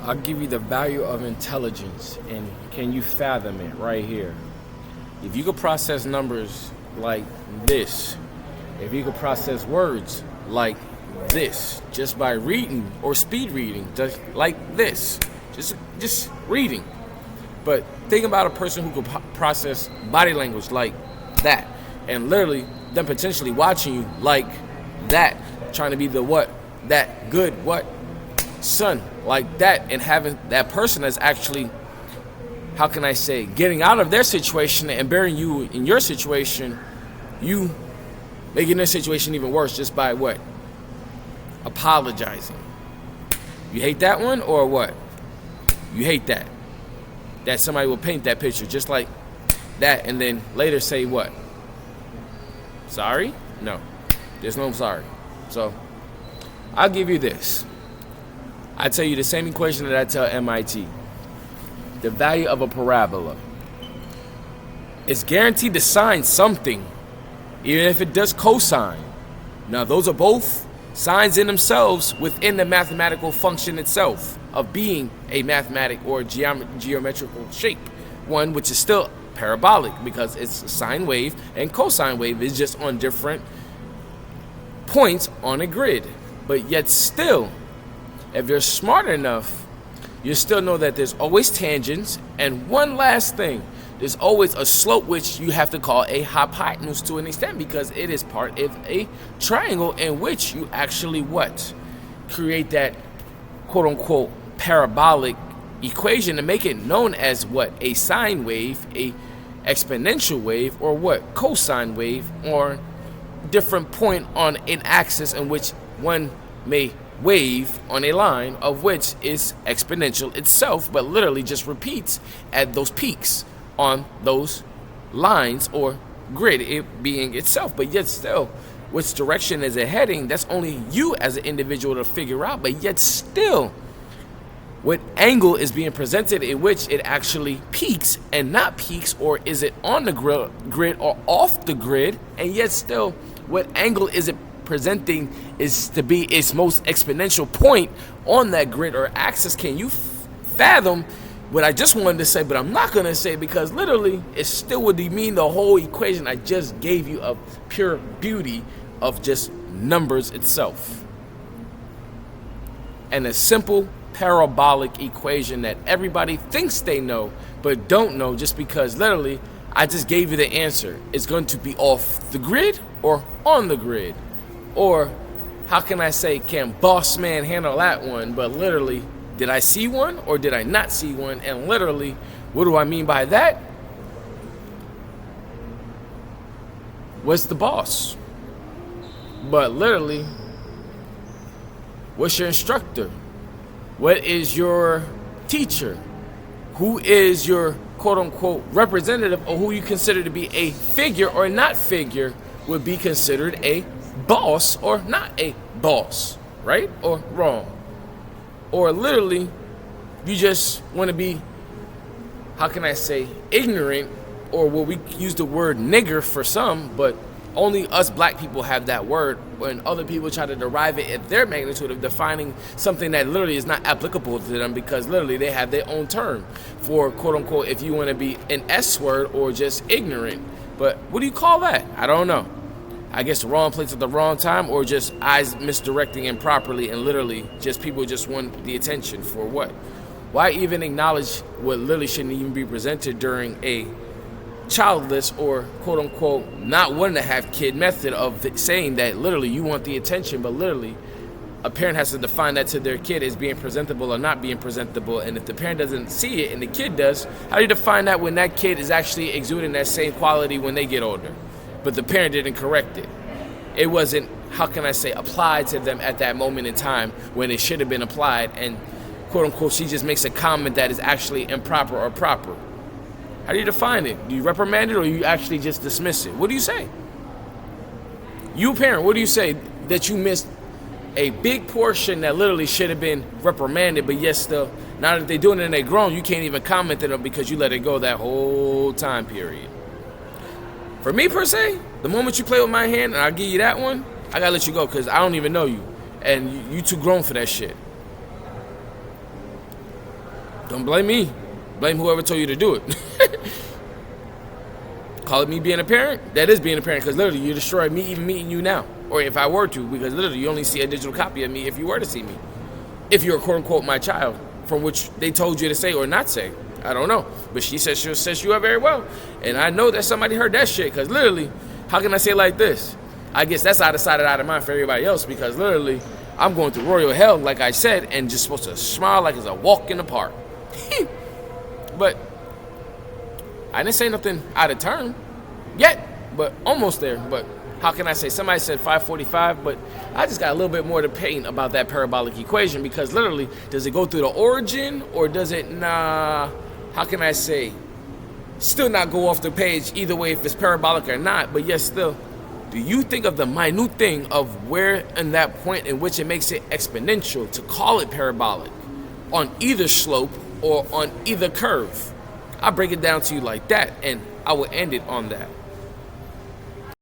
I'll give you the value of intelligence, and can you fathom it right here? If you could process numbers like this, if you could process words like this, just by reading or speed reading, just like this, just reading. But think about a person who could process body language like that, and literally them potentially watching you like that, trying to be the what, that good what son like that, and having that person that's actually, how can I say, getting out of their situation and burying you in your situation, you making their situation even worse just by what? Apologizing. You hate that one, or what? You hate that somebody will paint that picture just like that and then later say what? Sorry? No. There's no sorry. So I'll give you this. I tell you the same equation that I tell MIT. The value of a parabola is guaranteed to sine something, even if it does cosine. Now, those are both signs in themselves within the mathematical function itself of being a mathematic or geometrical shape. One which is still parabolic because it's a sine wave, and cosine wave is just on different points on a grid. But yet still, if you're smart enough, you still know that there's always tangents, and one last thing, there's always a slope which you have to call a hypotenuse to an extent, because it is part of a triangle in which you actually what? Create that quote unquote parabolic equation to make it known as what? A sine wave, a exponential wave, or what? Cosine wave, or different point on an axis in which one may wave on a line of which is exponential itself, but literally just repeats at those peaks on those lines or grid, it being itself. But yet still, which direction is it heading, that's only you as an individual to figure out. But yet still, what angle is being presented in which it actually peaks and not peaks, or is it on the grid or off the grid, and yet still what angle is it presenting is to be its most exponential point on that grid or axis. Can you fathom what I just wanted to say, but I'm not going to say, because literally it still would mean the whole equation I just gave you of pure beauty of just numbers itself. And a simple parabolic equation that everybody thinks they know but don't know, just because literally I just gave you the answer. It's going to be off the grid or on the grid. Or how can I say, can boss man handle that one? But literally, did I see one or did I not see one? And literally, what do I mean by that? What's the boss? But literally, what's your instructor? What is your teacher? Who is your quote unquote representative, or who you consider to be a figure or not figure would be considered a boss or not a boss, right or wrong? Or literally, you just want to be, how can I say, ignorant, or what we use the word nigger for some, but only us black people have that word, when other people try to derive it at their magnitude of defining something that literally is not applicable to them, because literally they have their own term for quote unquote, if you want to be an S word or just ignorant. But what do you call that? I don't know. I guess the wrong place at the wrong time, or just eyes misdirecting improperly, and literally just people just want the attention for what? Why even acknowledge what literally shouldn't even be presented during a childless or quote unquote not wanting to have kid method of saying that literally you want the attention, but literally a parent has to define that to their kid as being presentable or not being presentable. And if the parent doesn't see it and the kid does, how do you define that when that kid is actually exuding that same quality when they get older, but the parent didn't correct it? It wasn't, how can I say, applied to them at that moment in time when it should have been applied, and quote unquote she just makes a comment that is actually improper or proper. How do you define it? Do you reprimand it, or you actually just dismiss it? What do you say? You parent, what do you say? That you missed a big portion that literally should have been reprimanded, but yet still, now that they're doing it and they're grown, you can't even comment on it because you let it go that whole time period. For me per se, the moment you play with my hand and I give you that one, I gotta let you go, because I don't even know you, and you too grown for that shit. Don't blame me. Blame whoever told you to do it. Call it me being a parent? That is being a parent, because literally you destroy me even meeting you now. Or if I were to, because literally you only see a digital copy of me if you were to see me. If you're quote unquote my child, from which they told you to say or not say. I don't know. But she said she'll set you up very well. And I know that somebody heard that shit, because literally, how can I say it like this? I guess that's out of sight and out of mind for everybody else, because literally, I'm going through royal hell, like I said, and just supposed to smile like it's a walk in the park. But I didn't say nothing out of turn yet, but almost there. But how can I say? Somebody said 545, but I just got a little bit more to paint about that parabolic equation, because literally, does it go through the origin, or does it, how can I say, still not go off the page either way if it's parabolic or not, but yes, still, do you think of the minute thing of where in that point in which it makes it exponential to call it parabolic on either slope or on either curve? I break it down to you like that, and I will end it on that.